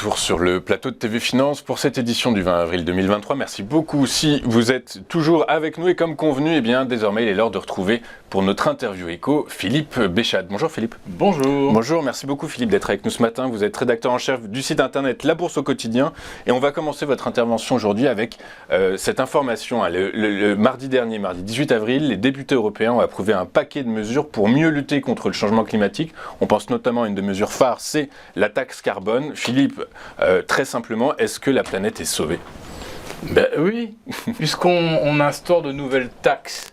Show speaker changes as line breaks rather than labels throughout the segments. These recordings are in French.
retour sur le plateau de TV Finance pour cette édition du 20 avril 2023. Merci beaucoup si vous êtes toujours avec nous et comme convenu, eh bien, désormais il est l'heure de retrouver pour notre interview éco Philippe Béchade. Bonjour Philippe.
Bonjour.
Bonjour, merci beaucoup Philippe d'être avec nous ce matin. Vous êtes rédacteur en chef du site internet La Bourse au quotidien et on va commencer votre intervention aujourd'hui avec cette information. Le mardi dernier, mardi 18 avril, les députés européens ont approuvé un paquet de mesures pour mieux lutter contre le changement climatique. On pense notamment à une des mesures phares, c'est la taxe carbone. Philippe, très simplement, est-ce que la planète est sauvée ?
Ben oui, puisqu'on instaure de nouvelles taxes.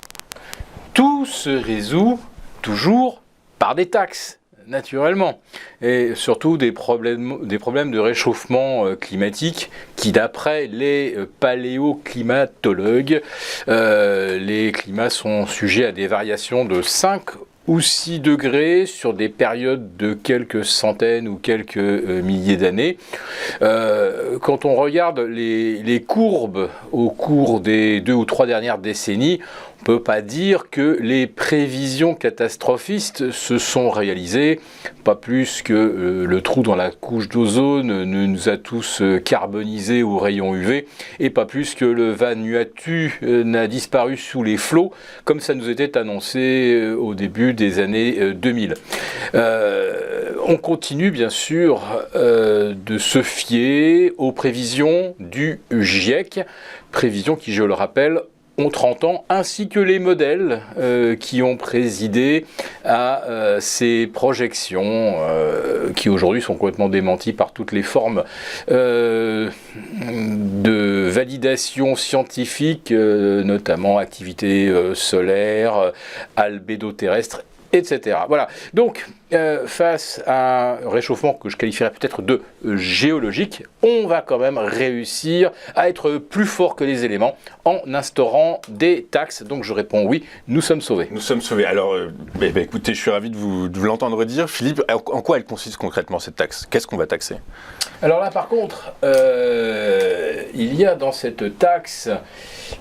Tout se résout toujours par des taxes, naturellement. Et surtout des problèmes de réchauffement climatique qui, d'après les paléoclimatologues, les climats sont sujets à des variations de 5 ou 6 degrés sur des périodes de quelques centaines ou quelques milliers d'années. Quand on regarde les courbes au cours des 2 ou 3 dernières décennies, on ne peut pas dire que les prévisions catastrophistes se sont réalisées, pas plus que le trou dans la couche d'ozone ne nous a tous carbonisés aux rayons UV, et pas plus que le Vanuatu n'a disparu sous les flots, comme ça nous était annoncé au début des années 2000. On continue bien sûr de se fier aux prévisions du GIEC, prévisions qui, je le rappelle, ont 30 ans, ainsi que les modèles qui ont présidé à ces projections qui aujourd'hui sont complètement démenties par toutes les formes de validation scientifique, notamment activité solaire, albédo terrestre, etc. Voilà. Donc, face à un réchauffement que je qualifierais peut-être de géologique, on va quand même réussir à être plus fort que les éléments en instaurant des taxes. Donc je réponds oui, nous sommes sauvés.
Nous sommes sauvés. Alors, écoutez, je suis ravi de vous l'entendre dire. Philippe, en quoi elle consiste concrètement cette taxe ? Qu'est-ce qu'on va taxer ?
Alors là, par contre, il y a dans cette taxe,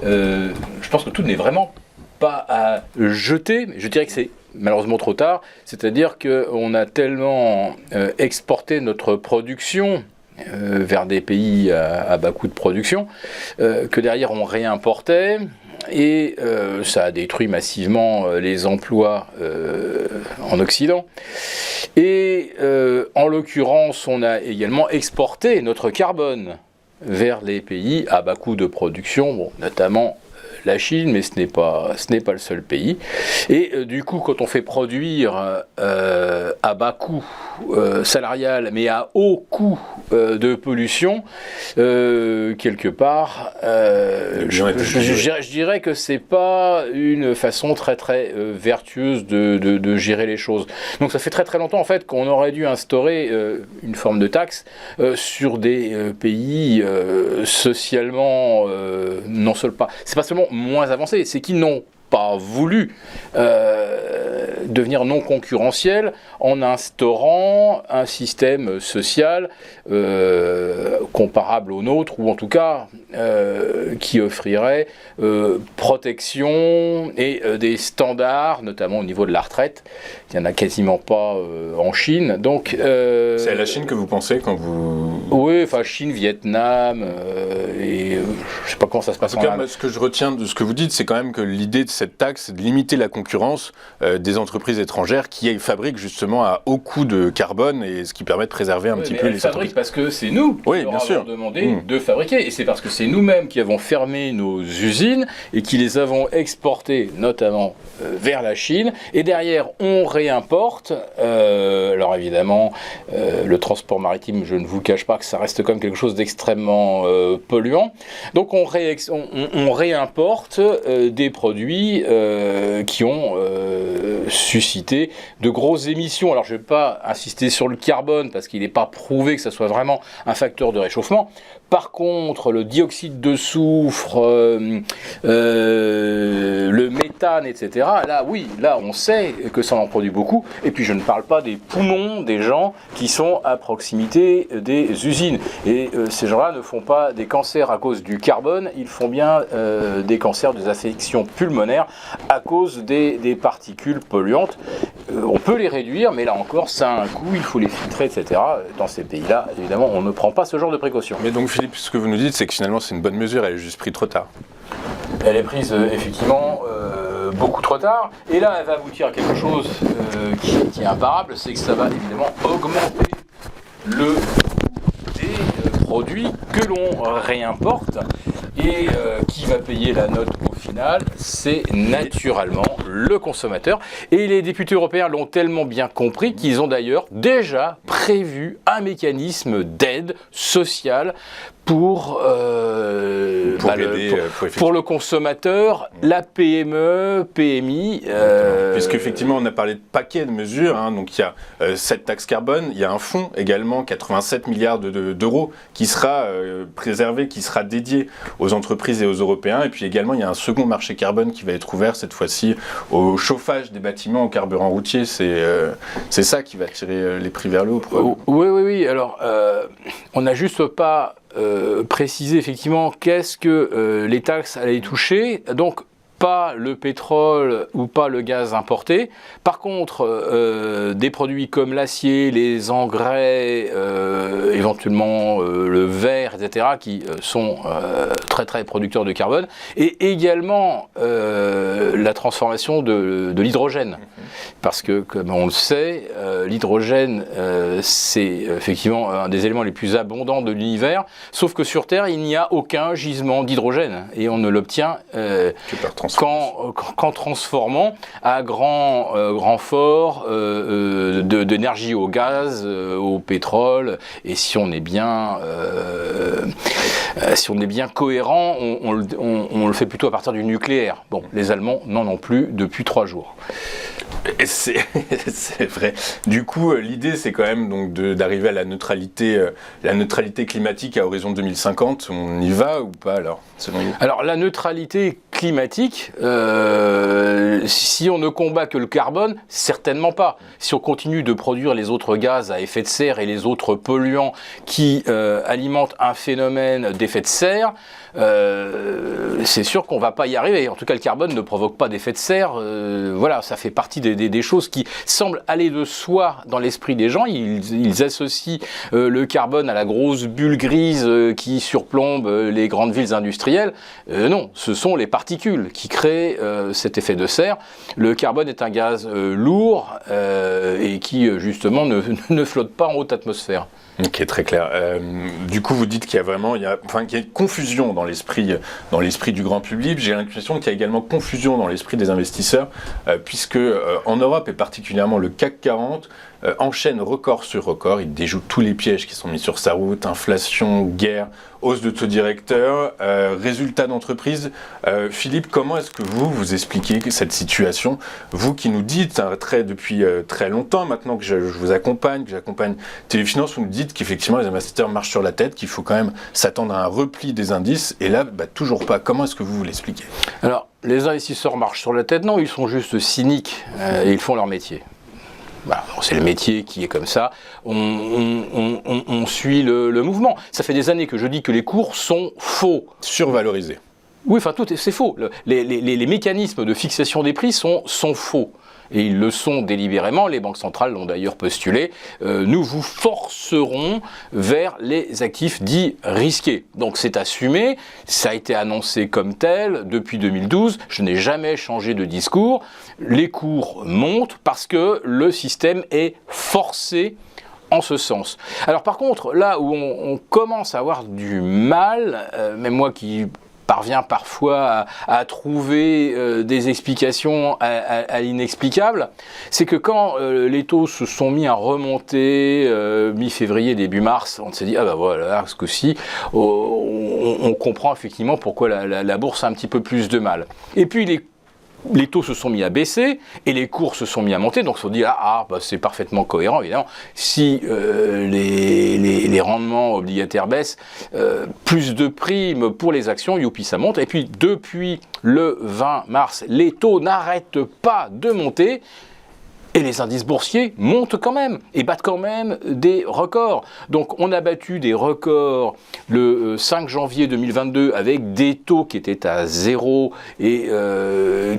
je pense que tout n'est vraiment pas à jeter, mais je dirais que c'est malheureusement trop tard, c'est-à-dire qu'on a tellement exporté notre production vers des pays à bas coût de production que derrière on réimportait et ça a détruit massivement les emplois en Occident. Et en l'occurrence, on a également exporté notre carbone vers les pays à bas coût de production, bon, notamment la Chine, mais ce n'est pas le seul pays. Et du coup, quand on fait produire à bas coût salarial, mais à haut coût de pollution, quelque part, je dirais que c'est pas une façon très très vertueuse de gérer les choses. Donc ça fait très très longtemps en fait qu'on aurait dû instaurer une forme de taxe sur des pays socialement non seulement pas, c'est pas seulement moins avancés, c'est qu'ils n'ont pas voulu devenir non concurrentiel en instaurant un système social comparable au nôtre, ou en tout cas qui offrirait protection et des standards, notamment au niveau de la retraite. Il n'y en a quasiment pas en Chine. Donc,
c'est à la Chine que vous pensez quand vous...
Oui, enfin Chine, Vietnam, et je ne sais pas comment ça se passe.
En tout cas, ce que je retiens de ce que vous dites, c'est quand même que l'idée de cette taxe, c'est de limiter la concurrence des entreprises étrangères qui fabriquent justement à haut coût de carbone, et ce qui permet de préserver un petit peu les entreprises.
Parce que c'est nous qui leur avons demandé de fabriquer, et c'est parce que c'est nous-mêmes qui avons fermé nos usines et qui les avons exportées notamment vers la Chine, et derrière on réimporte. Alors évidemment, le transport maritime, je ne vous cache pas que ça reste quand même quelque chose d'extrêmement polluant. Donc on réimporte des produits qui ont suscité de grosses émissions. Alors je ne vais pas insister sur le carbone parce qu'il n'est pas prouvé que ça soit vraiment un facteur de réchauffement. Par contre, le dioxyde de soufre, le méthane, etc., là, oui, là, on sait que ça en produit beaucoup. Et puis, je ne parle pas des poumons des gens qui sont à proximité des usines. Et ces gens-là ne font pas des cancers à cause du carbone, ils font bien des cancers, des affections pulmonaires à cause des particules polluantes. On peut les réduire, mais là encore, ça a un coût, il faut les filtrer, etc. Dans ces pays-là, évidemment, on ne prend pas ce genre de précautions.
Mais donc Philippe, ce que vous nous dites, c'est que finalement c'est une bonne mesure, elle est juste prise trop tard.
Elle est prise effectivement beaucoup trop tard, et là elle va aboutir à quelque chose qui est imparable, c'est que ça va évidemment augmenter le coût des produits que l'on réimporte, et qui va payer la note au final, c'est naturellement le consommateur. Et les députés européens l'ont tellement bien compris qu'ils ont d'ailleurs déjà prévu un mécanisme d'aide sociale pour le consommateur, la PME, PMI.
Puisqu'effectivement, on a parlé de paquets de mesures, hein, donc il y a cette taxe carbone, il y a un fonds également, 87 milliards d'euros, qui sera préservé, qui sera dédié aux entreprises et aux Européens. Et puis également, il y a un second marché carbone qui va être ouvert, cette fois-ci, au chauffage des bâtiments, au carburant routier. C'est ça qui va tirer les prix vers le haut.
Oui. Alors, on n'a juste pas préciser effectivement qu'est-ce que les taxes allaient toucher. Donc, pas le pétrole ou pas le gaz importé. Par contre, des produits comme l'acier, les engrais, éventuellement le verre, etc., qui sont très très producteurs de carbone, et également la transformation de l'hydrogène. Parce que, comme on le sait, l'hydrogène, c'est effectivement un des éléments les plus abondants de l'univers, sauf que sur Terre, il n'y a aucun gisement d'hydrogène, et on ne l'obtient qu'en transformant à grand fort d'énergie au gaz, au pétrole, et si on est bien cohérent, on le fait plutôt à partir du nucléaire. Bon, les Allemands n'en ont plus depuis 3 jours.
C'est vrai. Du coup, l'idée, c'est quand même donc d'arriver à la neutralité climatique à horizon 2050. On y va ou pas alors, selon vous ?
Alors, la neutralité climatique, si on ne combat que le carbone, certainement pas. Si on continue de produire les autres gaz à effet de serre et les autres polluants qui alimentent un phénomène d'effet de serre, c'est sûr qu'on ne va pas y arriver. En tout cas, le carbone ne provoque pas d'effet de serre. Voilà, ça fait partie des choses qui semblent aller de soi dans l'esprit des gens. Ils associent le carbone à la grosse bulle grise qui surplombe les grandes villes industrielles. Non, ce sont les particules qui créent cet effet de serre. Le carbone est un gaz lourd et qui, justement, ne flotte pas en haute atmosphère.
Ok, très clair. Du coup, vous dites qu'il y a une confusion dans l'esprit du grand public. J'ai l'impression qu'il y a également confusion dans l'esprit des investisseurs, puisque en Europe et particulièrement le CAC 40 enchaîne record sur record. Il déjoue tous les pièges qui sont mis sur sa route: inflation, guerre, hausse de taux directeur, résultats d'entreprise. Philippe, comment est-ce que vous expliquez cette situation? Vous qui nous dites depuis très longtemps maintenant que je vous accompagne, que j'accompagne Téléfinance, vous nous dites qu'effectivement les investisseurs marchent sur la tête, qu'il faut quand même s'attendre à un repli des indices, et là, toujours pas. Comment est-ce que vous l'expliquez?
Alors, les investisseurs marchent sur la tête? Non, ils sont juste cyniques et ils font leur métier. Voilà, c'est le métier qui est comme ça, on suit le mouvement. Ça fait des années que je dis que les cours sont faux.
Survalorisés.
Oui, enfin, c'est faux. Les mécanismes de fixation des prix sont faux. Et ils le sont délibérément, les banques centrales l'ont d'ailleurs postulé, nous vous forcerons vers les actifs dits risqués. Donc c'est assumé, ça a été annoncé comme tel depuis 2012, je n'ai jamais changé de discours, les cours montent parce que le système est forcé en ce sens. Alors par contre, là où on commence à avoir du mal, même moi qui parvient parfois à trouver des explications à l'inexplicable, c'est que quand les taux se sont mis à remonter mi-février, début mars, on s'est dit, ah ben voilà, ce coup-ci, on comprend effectivement pourquoi la bourse a un petit peu plus de mal. Et puis les les taux se sont mis à baisser et les cours se sont mis à monter, donc on se dit c'est parfaitement cohérent évidemment. Si les rendements obligataires baissent, plus de primes pour les actions, youpi, ça monte. Et puis depuis le 20 mars, les taux n'arrêtent pas de monter. Et les indices boursiers montent quand même et battent quand même des records. Donc on a battu des records le 5 janvier 2022 avec des taux qui étaient à zéro et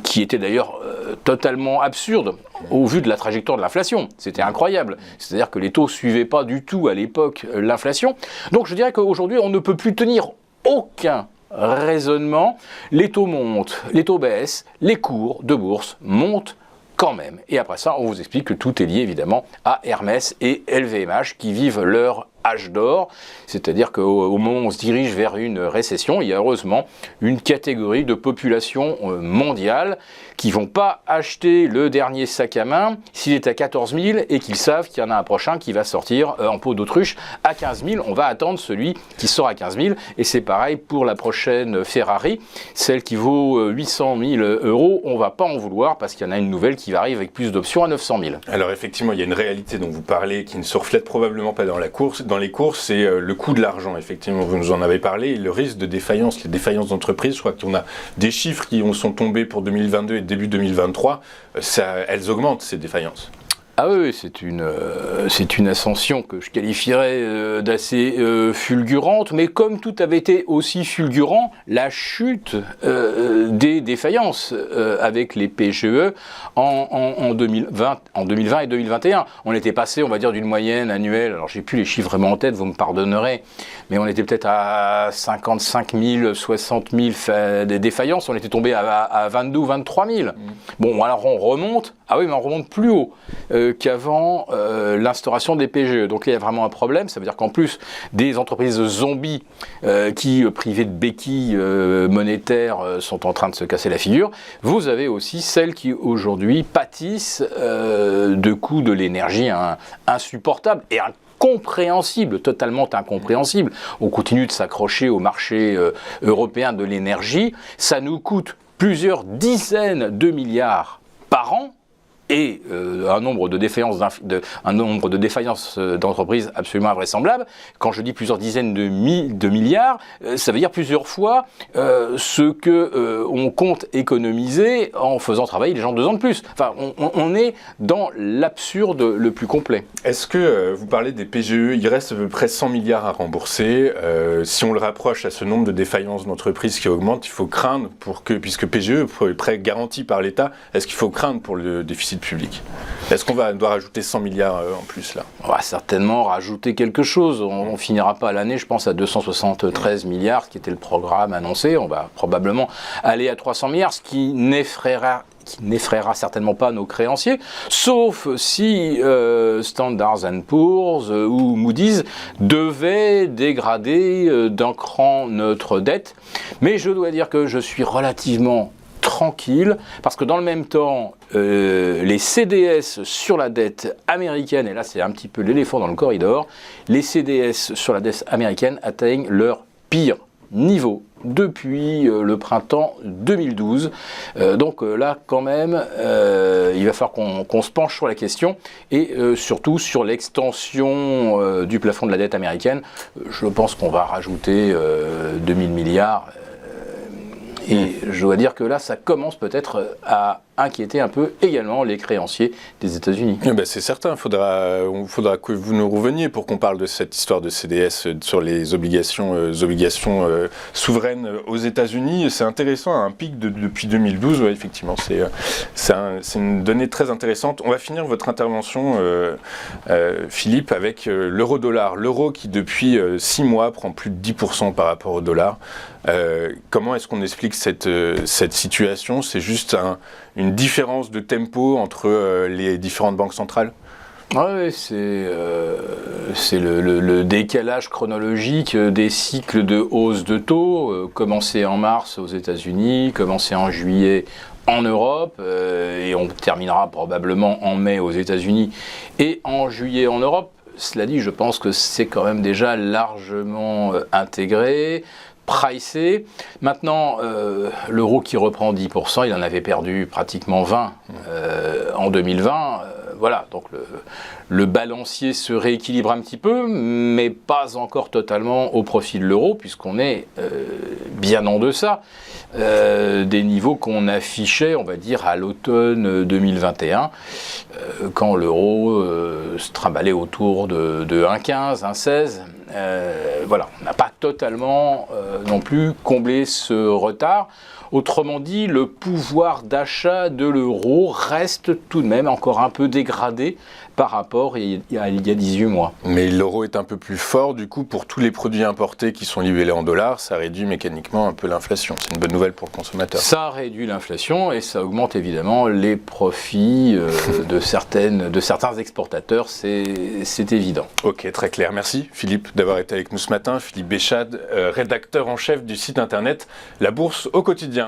qui étaient d'ailleurs totalement absurdes au vu de la trajectoire de l'inflation. C'était incroyable. C'est-à-dire que les taux ne suivaient pas du tout à l'époque l'inflation. Donc je dirais qu'aujourd'hui on ne peut plus tenir aucun raisonnement. Les taux montent, les taux baissent, les cours de bourse montent quand même. Et après ça, on vous explique que tout est lié évidemment à Hermès et LVMH qui vivent leur âge d'or, c'est-à-dire qu'au moment où on se dirige vers une récession, il y a heureusement une catégorie de population mondiale qui ne vont pas acheter le dernier sac à main s'il est à 14 000 et qu'ils savent qu'il y en a un prochain qui va sortir en peau d'autruche à 15 000. On va attendre celui qui sort à 15 000 et c'est pareil pour la prochaine Ferrari, celle qui vaut 800 000 euros, on ne va pas en vouloir parce qu'il y en a une nouvelle qui va arriver avec plus d'options à 900 000.
Alors effectivement, il y a une réalité dont vous parlez qui ne se reflète probablement pas dans la course. Dans les courses, c'est le coût de l'argent, effectivement, vous nous en avez parlé, et le risque de défaillance, les défaillances d'entreprise. Je crois qu'on a des chiffres qui sont tombés pour 2022 et début 2023, elles augmentent ces défaillances.
Ah oui, c'est une ascension que je qualifierais d'assez fulgurante, mais comme tout avait été aussi fulgurant, la chute des défaillances avec les PGE en 2020 et 2021. On était passé, on va dire, d'une moyenne annuelle, alors j'ai plus les chiffres vraiment en tête, vous me pardonnerez, mais on était peut-être à 55 000, 60 000 des défaillances, on était tombé à 22 ou 23 000. Bon, alors on remonte, mais on remonte plus haut qu'avant l'instauration des PGE. Donc là, il y a vraiment un problème. Ça veut dire qu'en plus des entreprises zombies qui, privées de béquilles monétaires, sont en train de se casser la figure, vous avez aussi celles qui, aujourd'hui, pâtissent de coûts de l'énergie insupportables et incompréhensibles, totalement incompréhensibles. On continue de s'accrocher au marché européen de l'énergie. Ça nous coûte plusieurs dizaines de milliards par an, et un nombre de défaillances d'entreprises absolument invraisemblables. Quand je dis plusieurs dizaines de milliards, ça veut dire plusieurs fois ce qu'on compte économiser en faisant travailler les gens 2 ans de plus. Enfin, on est dans l'absurde le plus complet.
Est-ce que vous parlez des PGE, il reste à peu près 100 milliards à rembourser. Si on le rapproche à ce nombre de défaillances d'entreprises qui augmente, il faut craindre puisque PGE, prêt garanti par l'État, est-ce qu'il faut craindre pour le déficit public? Est-ce qu'on doit rajouter 100 milliards en plus là?
On va certainement rajouter quelque chose. On finira pas l'année, je pense, à 273 milliards, qui était le programme annoncé. On va probablement aller à 300 milliards, ce qui n'effraiera certainement pas nos créanciers, sauf si Standard & Poor's ou Moody's devaient dégrader d'un cran notre dette. Mais je dois dire que je suis relativement tranquille, parce que dans le même temps, les CDS sur la dette américaine, et là c'est un petit peu l'éléphant dans le corridor, les CDS sur la dette américaine atteignent leur pire niveau depuis le printemps 2012. Donc là, quand même, il va falloir qu'on se penche sur la question et surtout sur l'extension du plafond de la dette américaine. Je pense qu'on va rajouter 2000 milliards. Et je dois dire que là, ça commence peut-être à inquiéter un peu également les créanciers des États-Unis.
C'est certain, il faudra que vous nous reveniez pour qu'on parle de cette histoire de CDS sur les obligations souveraines aux États-Unis. C'est intéressant, un pic depuis 2012, ouais, effectivement, c'est une donnée très intéressante. On va finir votre intervention, Philippe, avec l'euro-dollar. L'euro qui, depuis 6 mois, prend plus de 10% par rapport au dollar. Comment est-ce qu'on explique cette situation? C'est juste une différence de tempo entre les différentes banques centrales?
Oui, c'est le décalage chronologique des cycles de hausse de taux, commencé en mars aux États-Unis, commencé en juillet en Europe, et on terminera probablement en mai aux États-Unis et en juillet en Europe. Cela dit, je pense que c'est quand même déjà largement intégré. pricé. Maintenant, l'euro qui reprend 10%, il en avait perdu pratiquement 20 en 2020. Voilà, donc le balancier se rééquilibre un petit peu, mais pas encore totalement au profit de l'euro, puisqu'on est bien en deçà des niveaux qu'on affichait, on va dire, à l'automne 2021, quand l'euro se trimballait autour de 1,15, 1,16. Voilà, on n'a pas totalement non plus comblé ce retard. Autrement dit, le pouvoir d'achat de l'euro reste tout de même encore un peu dégradé par rapport à il y a 18 mois.
Mais l'euro est un peu plus fort, du coup, pour tous les produits importés qui sont libellés en dollars, ça réduit mécaniquement un peu l'inflation. C'est une bonne nouvelle pour le consommateur.
Ça réduit l'inflation et ça augmente évidemment les profits de certains exportateurs, c'est évident.
Ok, très clair. Merci Philippe d'avoir été avec nous ce matin. Philippe Béchade, rédacteur en chef du site internet La Bourse au quotidien.